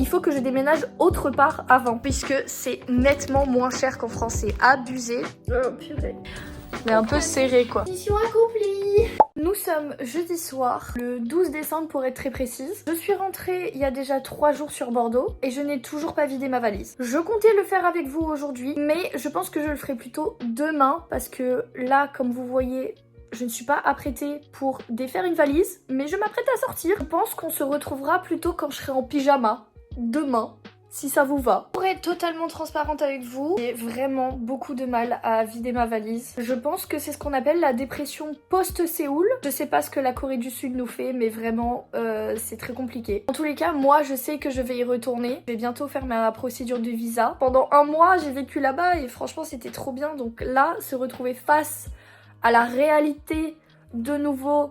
il faut que je déménage autre part avant, puisque c'est nettement moins cher qu'en France, c'est abusé. Oh purée. Mais un peu serré quoi. Mission accomplie. Nous sommes jeudi soir, le 12 décembre pour être très précise. Je suis rentrée il y a déjà 3 jours sur Bordeaux et je n'ai toujours pas vidé ma valise. Je comptais le faire avec vous aujourd'hui, mais je pense que je le ferai plutôt demain parce que là, comme vous voyez, je ne suis pas apprêtée pour défaire une valise, mais je m'apprête à sortir. Je pense qu'on se retrouvera plutôt quand je serai en pyjama, demain. Si ça vous va. Pour être totalement transparente avec vous, j'ai vraiment beaucoup de mal à vider ma valise. Je pense que c'est ce qu'on appelle la dépression post-Séoul. Je sais pas ce que la Corée du Sud nous fait, mais vraiment, c'est très compliqué. En tous les cas, moi, je sais que je vais y retourner. Je vais bientôt faire ma procédure de visa. Pendant un mois, j'ai vécu là-bas et franchement, c'était trop bien. Donc là, se retrouver face à la réalité de nouveau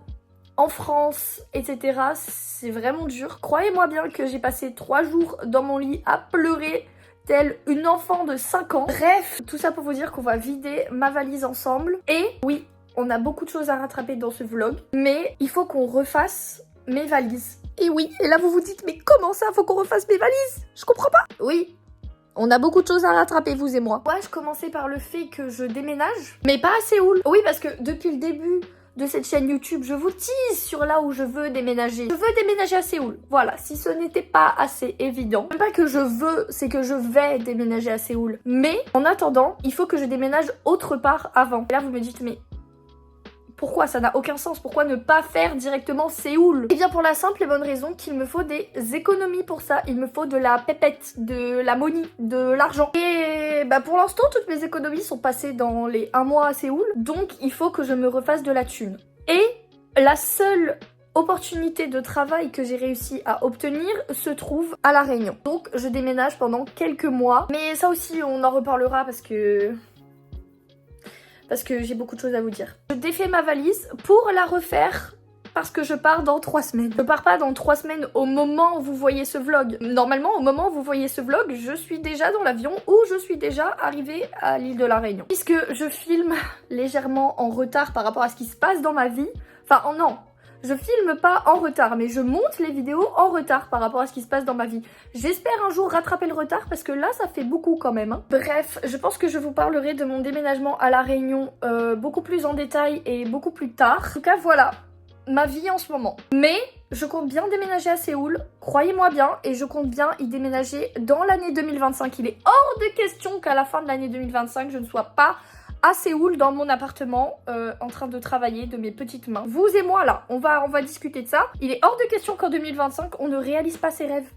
en France, etc. C'est vraiment dur. Croyez-moi bien que j'ai passé 3 jours dans mon lit à pleurer telle une enfant de 5 ans. Bref, tout ça pour vous dire qu'on va vider ma valise ensemble. Et oui, on a beaucoup de choses à rattraper dans ce vlog, mais il faut qu'on refasse mes valises. Et oui, et là vous vous dites, mais comment ça, faut qu'on refasse mes valises? Je comprends pas. Oui. On a beaucoup de choses à rattraper, vous et moi. Moi, je commençais par le fait que je déménage, mais pas à Séoul. Oui, parce que depuis le début de cette chaîne YouTube, je vous tease sur là où je veux déménager. Je veux déménager à Séoul. Voilà, si ce n'était pas assez évident. Même pas que je veux, c'est que je vais déménager à Séoul. Mais en attendant, il faut que je déménage autre part avant. Et là, vous me dites, mais pourquoi? Ça n'a aucun sens. Pourquoi ne pas faire directement Séoul? Eh bien pour la simple et bonne raison qu'il me faut des économies pour ça. Il me faut de la pépette, de la money, de l'argent. Et bah pour l'instant, toutes mes économies sont passées dans les 1 mois à Séoul. Donc il faut que je me refasse de la thune. Et la seule opportunité de travail que j'ai réussi à obtenir se trouve à La Réunion. Donc je déménage pendant quelques mois. Mais ça aussi, on en reparlera parce que j'ai beaucoup de choses à vous dire. Je défais ma valise pour la refaire parce que je pars dans 3 semaines. Je pars pas dans 3 semaines au moment où vous voyez ce vlog. Normalement, au moment où vous voyez ce vlog, je suis déjà dans l'avion ou je suis déjà arrivée à l'île de la Réunion. Puisque je filme légèrement en retard par rapport à ce qui se passe dans ma vie. Enfin, non. Je filme pas en retard, mais je monte les vidéos en retard par rapport à ce qui se passe dans ma vie. J'espère un jour rattraper le retard parce que là, ça fait beaucoup quand même. Bref, je pense que je vous parlerai de mon déménagement à La Réunion beaucoup plus en détail et beaucoup plus tard. En tout cas, voilà ma vie en ce moment. Mais je compte bien déménager à Séoul, croyez-moi bien, et je compte bien y déménager dans l'année 2025. Il est hors de question qu'à la fin de l'année 2025, je ne sois pas à Séoul dans mon appartement en train de travailler de mes petites mains. Vous et moi là, on va discuter de ça. Il est hors de question qu'en 2025 on ne réalise pas ses rêves.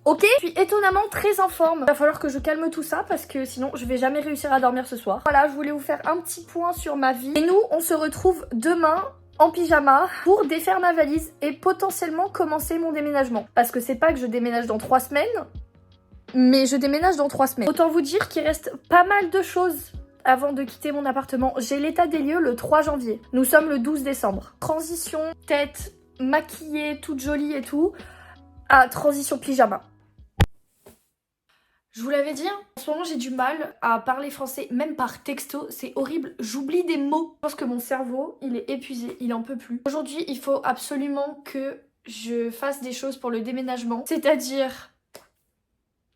Ok? Je suis étonnamment très en forme. Il va falloir que je calme tout ça parce que sinon je vais jamais réussir à dormir ce soir. Voilà, je voulais vous faire un petit point sur ma vie. Et nous, on se retrouve demain en pyjama pour défaire ma valise et potentiellement commencer mon déménagement. Parce que c'est pas que je déménage dans 3 semaines, mais je déménage dans 3 semaines. Autant vous dire qu'il reste pas mal de choses avant de quitter mon appartement. J'ai l'état des lieux le 3 janvier. Nous sommes le 12 décembre. Transition, tête maquillée, toute jolie et tout, à transition pyjama. Je vous l'avais dit, en ce moment j'ai du mal à parler français, même par texto, c'est horrible, j'oublie des mots. Je pense que mon cerveau, il est épuisé, il en peut plus. Aujourd'hui, il faut absolument que je fasse des choses pour le déménagement, c'est-à-dire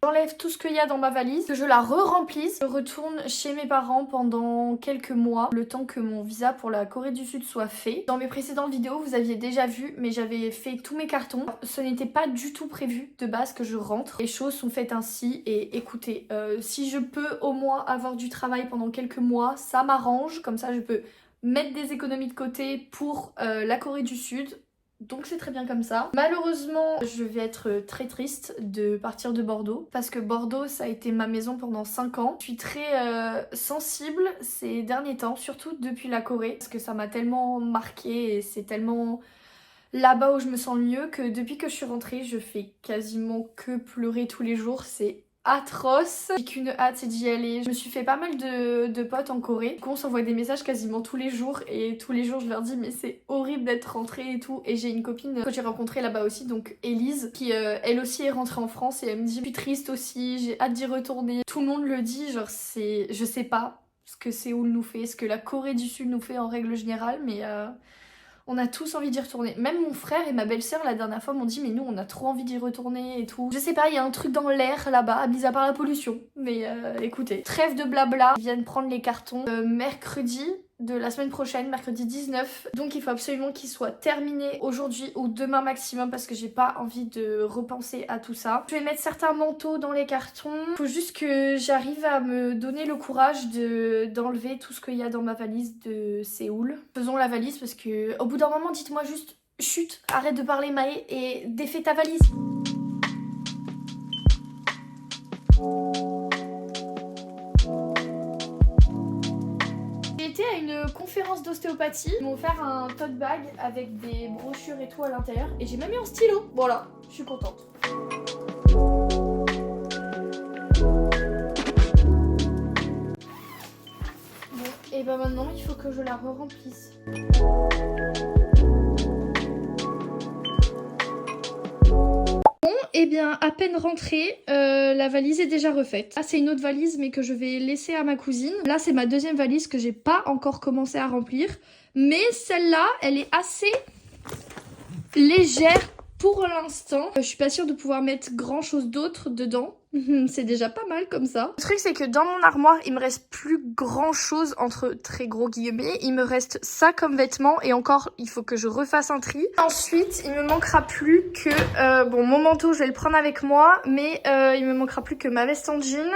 j'enlève tout ce qu'il y a dans ma valise, que je la re-remplisse, je retourne chez mes parents pendant quelques mois, le temps que mon visa pour la Corée du Sud soit fait. Dans mes précédentes vidéos, vous aviez déjà vu, mais j'avais fait tous mes cartons. Ce n'était pas du tout prévu de base que je rentre. Les choses sont faites ainsi et écoutez, si je peux au moins avoir du travail pendant quelques mois, ça m'arrange. Comme ça, je peux mettre des économies de côté pour la Corée du Sud. Donc c'est très bien comme ça. Malheureusement, je vais être très triste de partir de Bordeaux parce que Bordeaux, ça a été ma maison pendant 5 ans. Je suis très sensible ces derniers temps, surtout depuis la Corée, parce que ça m'a tellement marqué et c'est tellement là-bas où je me sens le mieux que depuis que je suis rentrée, je fais quasiment que pleurer tous les jours. C'est atroce. J'ai qu'une hâte, c'est d'y aller. Je me suis fait pas mal de potes en Corée. Du coup, on s'envoie des messages quasiment tous les jours et tous les jours je leur dis mais c'est horrible d'être rentrée et tout. Et j'ai une copine que j'ai rencontrée là-bas aussi, donc Elise, qui elle aussi est rentrée en France et elle me dit je suis triste aussi, j'ai hâte d'y retourner. Tout le monde le dit, genre c'est... Je sais pas ce que Séoul nous fait, ce que la Corée du Sud nous fait en règle générale, mais On a tous envie d'y retourner. Même mon frère et ma belle-sœur la dernière fois m'ont dit mais nous on a trop envie d'y retourner et tout. Je sais pas, il y a un truc dans l'air là-bas, mis à part la pollution. Mais écoutez, trêve de blabla, ils viennent prendre les cartons mercredi de la semaine prochaine, mercredi 19. Donc il faut absolument qu'il soit terminé aujourd'hui ou demain maximum parce que j'ai pas envie de repenser à tout ça. Je vais mettre certains manteaux dans les cartons. Il faut juste que j'arrive à me donner le courage d'enlever tout ce qu'il y a dans ma valise de Séoul. Faisons la valise parce que au bout d'un moment, dites-moi juste chut, arrête de parler Maë et défais ta valise. J'ai été à une conférence d'ostéopathie. Ils m'ont offert un tote bag avec des brochures et tout à l'intérieur. Et j'ai même eu un stylo. Voilà, je suis contente. Bon, et bah maintenant il faut que je la re-remplisse. Eh bien, à peine rentrée, la valise est déjà refaite. Là, c'est une autre valise, mais que je vais laisser à ma cousine. Là, c'est ma deuxième valise que j'ai pas encore commencé à remplir. Mais celle-là, elle est assez légère pour l'instant. Je suis pas sûre de pouvoir mettre grand-chose d'autre dedans. C'est déjà pas mal comme ça. Le truc c'est que dans mon armoire il me reste plus grand chose entre très gros guillemets. Il me reste ça comme vêtements et encore il faut que je refasse un tri. Ensuite il me manquera plus que bon mon manteau je vais le prendre avec moi, mais il me manquera plus que ma veste en jean,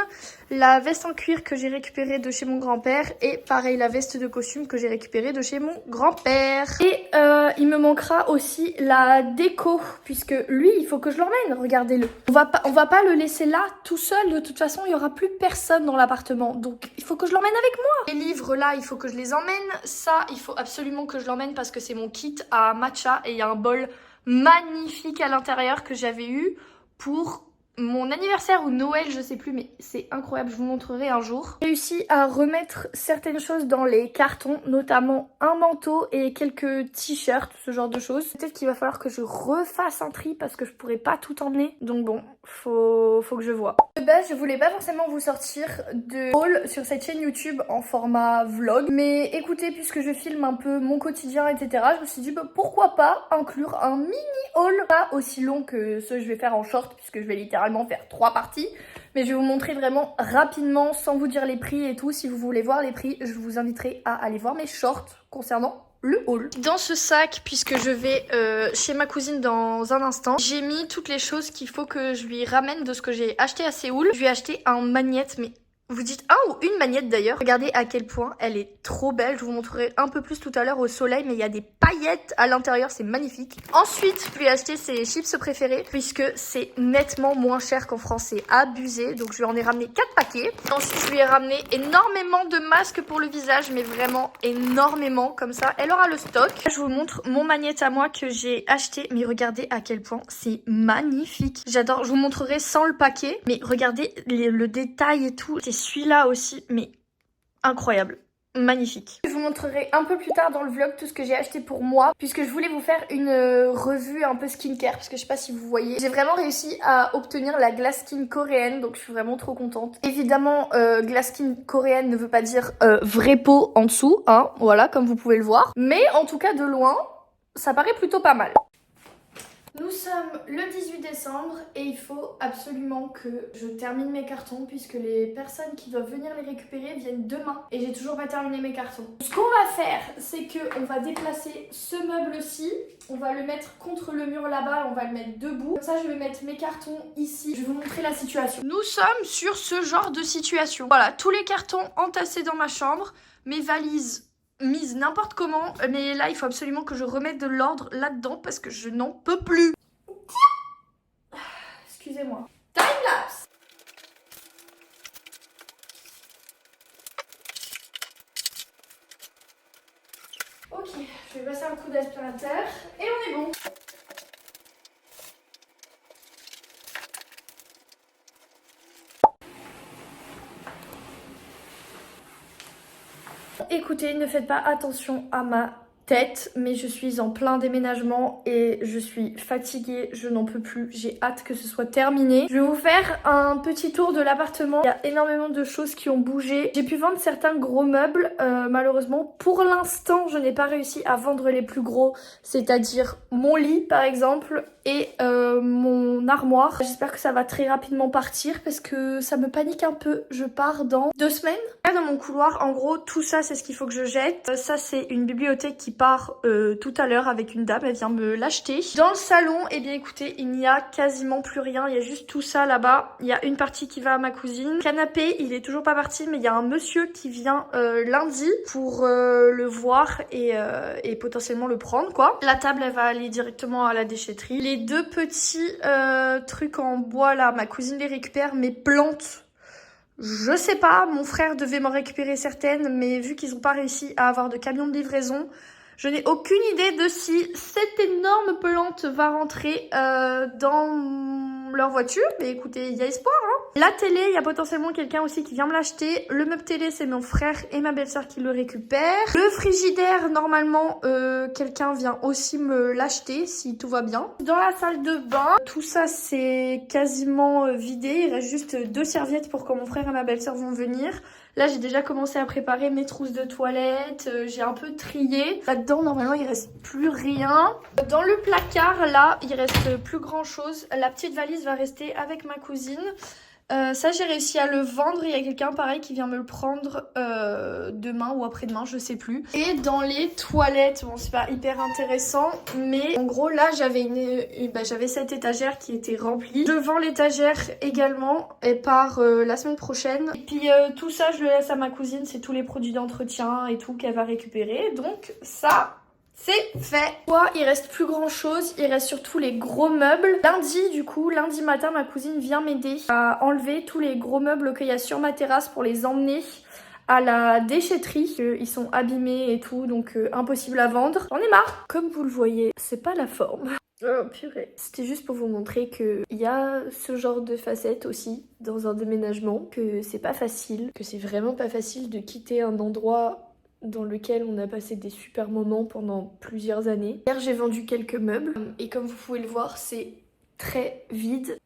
la veste en cuir que j'ai récupérée de chez mon grand-père et pareil la veste de costume que j'ai récupérée de chez mon grand-père. Et il me manquera aussi la déco puisque lui il faut que je l'emmène, regardez-le. On va pas le laisser là tout seul, de toute façon il y aura plus personne dans l'appartement donc il faut que je l'emmène avec moi. Les livres là il faut que je les emmène, ça il faut absolument que je l'emmène parce que c'est mon kit à matcha et il y a un bol magnifique à l'intérieur que j'avais eu pour mon anniversaire ou Noël, je sais plus, mais c'est incroyable, je vous montrerai un jour. J'ai réussi à remettre certaines choses dans les cartons, notamment un manteau et quelques t-shirts, ce genre de choses. Peut-être qu'il va falloir que je refasse un tri parce que je pourrais pas tout emmener. Donc bon, faut que je vois. De base, je voulais pas forcément vous sortir de haul sur cette chaîne YouTube en format vlog. Mais écoutez, puisque je filme un peu mon quotidien, etc., je me suis dit bah, pourquoi pas inclure un mini haul. Pas aussi long que ce que je vais faire en short puisque je vais littéralement faire 3 parties, mais je vais vous montrer vraiment rapidement sans vous dire les prix et tout. Si vous voulez voir les prix, je vous inviterai à aller voir mes shorts concernant le haul. Dans ce sac, puisque je vais chez ma cousine dans un instant, j'ai mis toutes les choses qu'il faut que je lui ramène de ce que j'ai acheté à Séoul. Je lui ai acheté un magnète, mais vous dites un ou une magnète d'ailleurs. Regardez à quel point elle est trop belle. Je vous montrerai un peu plus tout à l'heure au soleil, mais il y a des paillettes à l'intérieur, c'est magnifique. Ensuite, je lui ai acheté ses chips préférés, puisque c'est nettement moins cher qu'en France, c'est abusé. Donc je lui en ai ramené 4 paquets. Ensuite, je lui ai ramené énormément de masques pour le visage, mais vraiment énormément, comme ça. Elle aura le stock. Je vous montre mon magnète à moi que j'ai acheté, mais regardez à quel point c'est magnifique. J'adore, je vous montrerai sans le paquet, mais regardez le détail et tout. C'est celui-là aussi, mais incroyable. Magnifique. Je vous montrerai un peu plus tard dans le vlog tout ce que j'ai acheté pour moi, puisque je voulais vous faire une revue un peu skincare, parce que je sais pas si vous voyez, j'ai vraiment réussi à obtenir la glass skin coréenne, donc je suis vraiment trop contente. Évidemment, glass skin coréenne ne veut pas dire vraie peau en dessous, hein, voilà, comme vous pouvez le voir. Mais en tout cas, de loin, ça paraît plutôt pas mal. Nous sommes le 18 décembre et il faut absolument que je termine mes cartons puisque les personnes qui doivent venir les récupérer viennent demain et j'ai toujours pas terminé mes cartons. Ce qu'on va faire, c'est qu'on va déplacer ce meuble-ci, on va le mettre contre le mur là-bas, on va le mettre debout. Comme ça, je vais mettre mes cartons ici. Je vais vous montrer la situation. Nous sommes sur ce genre de situation. Voilà, tous les cartons entassés dans ma chambre, mes valises mise n'importe comment, mais là il faut absolument que je remette de l'ordre là-dedans parce que je n'en peux plus. Excusez-moi. Time-lapse. Ok, je vais passer un coup d'aspirateur et on est bon. Écoutez, ne faites pas attention à ma tête, mais je suis en plein déménagement et je suis fatiguée, je n'en peux plus, j'ai hâte que ce soit terminé. Je vais vous faire un petit tour de l'appartement. Il y a énormément de choses qui ont bougé. J'ai pu vendre certains gros meubles, malheureusement. Pour l'instant, je n'ai pas réussi à vendre les plus gros, c'est-à-dire mon lit par exemple et mon armoire. J'espère que ça va très rapidement partir parce que ça me panique un peu. Je pars dans 2 semaines. Là dans mon couloir, en gros, tout ça c'est ce qu'il faut que je jette. Ça c'est une bibliothèque qui part tout à l'heure avec une dame, elle vient me l'acheter. Dans le salon, eh bien écoutez, il n'y a quasiment plus rien, il y a juste tout ça là-bas. Il y a une partie qui va à ma cousine. Le canapé, il est toujours pas parti, mais il y a un monsieur qui vient lundi pour le voir et potentiellement le prendre quoi. La table, elle va aller directement à la déchetterie. Les 2 petits trucs en bois là, ma cousine les récupère. Mes plantes, je sais pas, mon frère devait m'en récupérer certaines, mais vu qu'ils n'ont pas réussi à avoir de camion de livraison, je n'ai aucune idée de si cette énorme plante va rentrer dans leur voiture. Mais écoutez, il y a espoir, hein. La télé, il y a potentiellement quelqu'un aussi qui vient me l'acheter. Le meuble télé, c'est mon frère et ma belle-sœur qui le récupèrent. Le frigidaire, normalement, quelqu'un vient aussi me l'acheter si tout va bien. Dans la salle de bain, tout ça, c'est quasiment vidé. Il reste juste 2 serviettes pour quand mon frère et ma belle-sœur vont venir. Là, j'ai déjà commencé à préparer mes trousses de toilette. J'ai un peu trié. Là-dedans, normalement, il reste plus rien. Dans le placard, là, il reste plus grand-chose. La petite valise va rester avec ma cousine. Ça, j'ai réussi à le vendre. Il y a quelqu'un, pareil, qui vient me le prendre demain ou après-demain, je sais plus. Et dans les toilettes, bon, c'est pas hyper intéressant, mais en gros, là, j'avais cette étagère qui était remplie. Je vends l'étagère également. Elle part la semaine prochaine. Et puis, tout ça, je le laisse à ma cousine. C'est tous les produits d'entretien et tout qu'elle va récupérer. Donc, ça... c'est fait. Il reste plus grand chose, il reste surtout les gros meubles. Lundi matin, ma cousine vient m'aider à enlever tous les gros meubles qu'il y a sur ma terrasse pour les emmener à la déchetterie. Ils sont abîmés et tout, donc impossible à vendre. J'en ai marre. Comme vous le voyez, c'est pas la forme. Oh purée. C'était juste pour vous montrer qu'il y a ce genre de facettes aussi dans un déménagement, que c'est pas facile, que c'est vraiment pas facile de quitter un endroit dans lequel on a passé des super moments pendant plusieurs années. Hier, j'ai vendu quelques meubles et comme vous pouvez le voir, c'est très vide.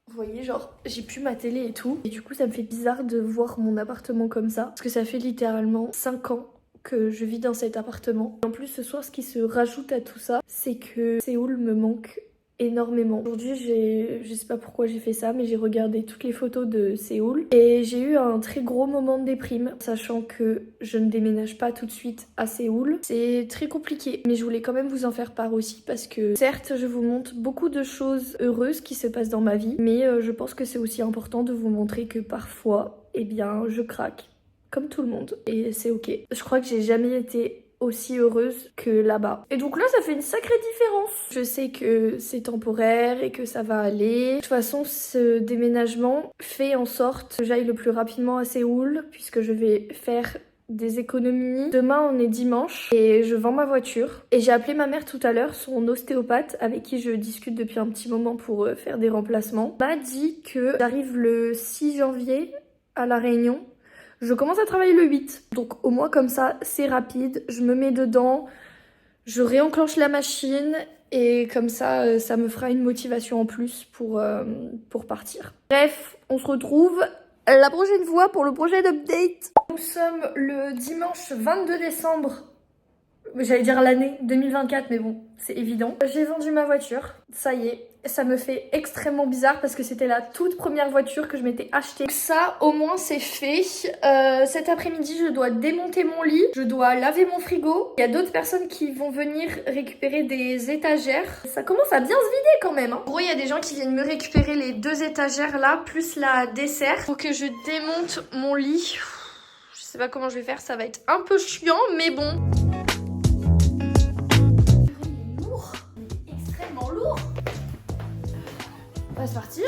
Vous voyez, genre, j'ai plus ma télé et tout. Et du coup, ça me fait bizarre de voir mon appartement comme ça. Parce que ça fait littéralement 5 ans que je vis dans cet appartement. En plus, ce soir, ce qui se rajoute à tout ça, c'est que Séoul me manque énormément. Aujourd'hui, je sais pas pourquoi j'ai fait ça, mais j'ai regardé toutes les photos de Séoul et j'ai eu un très gros moment de déprime, sachant que je ne déménage pas tout de suite à Séoul. C'est très compliqué, mais je voulais quand même vous en faire part aussi parce que certes, je vous montre beaucoup de choses heureuses qui se passent dans ma vie, mais je pense que c'est aussi important de vous montrer que parfois, eh bien, je craque comme tout le monde et c'est ok. Je crois que j'ai jamais été aussi heureuse que là-bas. Et donc là, ça fait une sacrée différence. Je sais que c'est temporaire et que ça va aller. De toute façon, ce déménagement fait en sorte que j'aille le plus rapidement à Séoul puisque je vais faire des économies. Demain, on est dimanche et je vends ma voiture. Et j'ai appelé ma mère tout à l'heure, son ostéopathe, avec qui je discute depuis un petit moment pour faire des remplacements, m'a dit que j'arrive le 6 janvier à La Réunion. Je commence à travailler le 8, donc au moins comme ça, c'est rapide, je me mets dedans, je réenclenche la machine et comme ça, ça me fera une motivation en plus pour partir. Bref, on se retrouve la prochaine fois pour le prochain update. Nous sommes le dimanche 22 décembre, j'allais dire l'année 2024, mais bon, c'est évident. J'ai vendu ma voiture, ça y est. Ça me fait extrêmement bizarre parce que c'était la toute première voiture que je m'étais achetée. Ça, au moins, c'est fait. Cet après-midi, je dois démonter mon lit. Je dois laver mon frigo. Il y a d'autres personnes qui vont venir récupérer des étagères. Ça commence à bien se vider quand même, hein. En gros, il y a des gens qui viennent me récupérer les 2 étagères là, plus la dessert. Faut que je démonte mon lit. Je sais pas comment je vais faire, ça va être un peu chiant, mais bon. Il est lourd. Il est extrêmement lourd. On va se partir.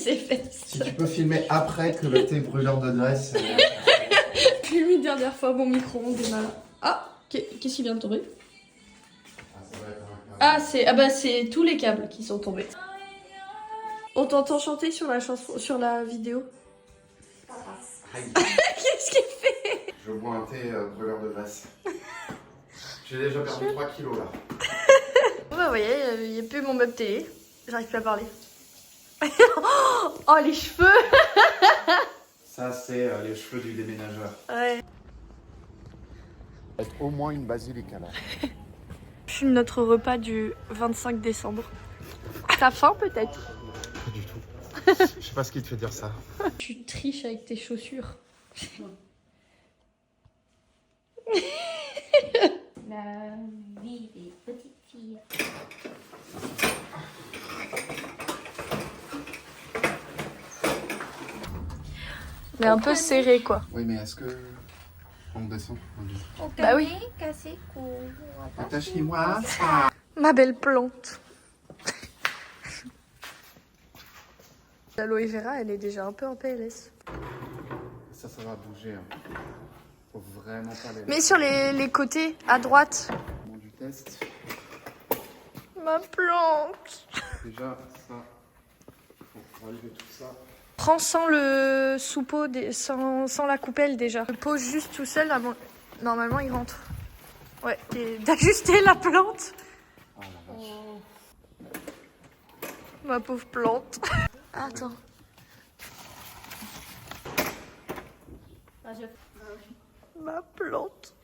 s'est fait Si ça. tu peux filmer après que le thé brûleur de graisse. J'ai mis une dernière fois mon micro-ondes est malin. Ah, qu'est-ce qui vient de tomber? C'est tous les câbles qui sont tombés. On t'entend chanter sur la chanson, sur la vidéo. Qu'est-ce qu'il fait? Je bois un thé brûleur de graisse. J'ai déjà perdu 3 kilos là. Bah, vous voyez, il n'y a plus mon meuble télé. J'arrive plus à parler. Oh, les cheveux! Ça, c'est les cheveux du déménageur. Ouais. Être au moins une basilic alors. Fume notre repas du 25 décembre. T'as faim peut-être? Pas du tout. Je sais pas ce qui te fait dire ça. Tu triches avec tes chaussures. La vie des petites filles. Mais un peu serré quoi. Oui, mais est-ce que. On descend. Bah oui. Attachez-moi ça. Ma belle plante. L'aloe vera, elle est déjà un peu en PLS. Ça va bouger. Hein. Faut vraiment pas les. Mais sur les côtés, à droite. Au moment du test. Ma plante. Déjà, ça. Faut relever tout ça. Prends sans le soupeau, sans la coupelle déjà. Le pose juste tout seul, normalement il rentre. Ouais, et d'ajuster la plante. Ah la vache. Ma pauvre plante. Attends. Ma plante.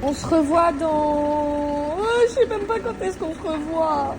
On se revoit dans... Oh, je sais même pas quand est-ce qu'on se revoit.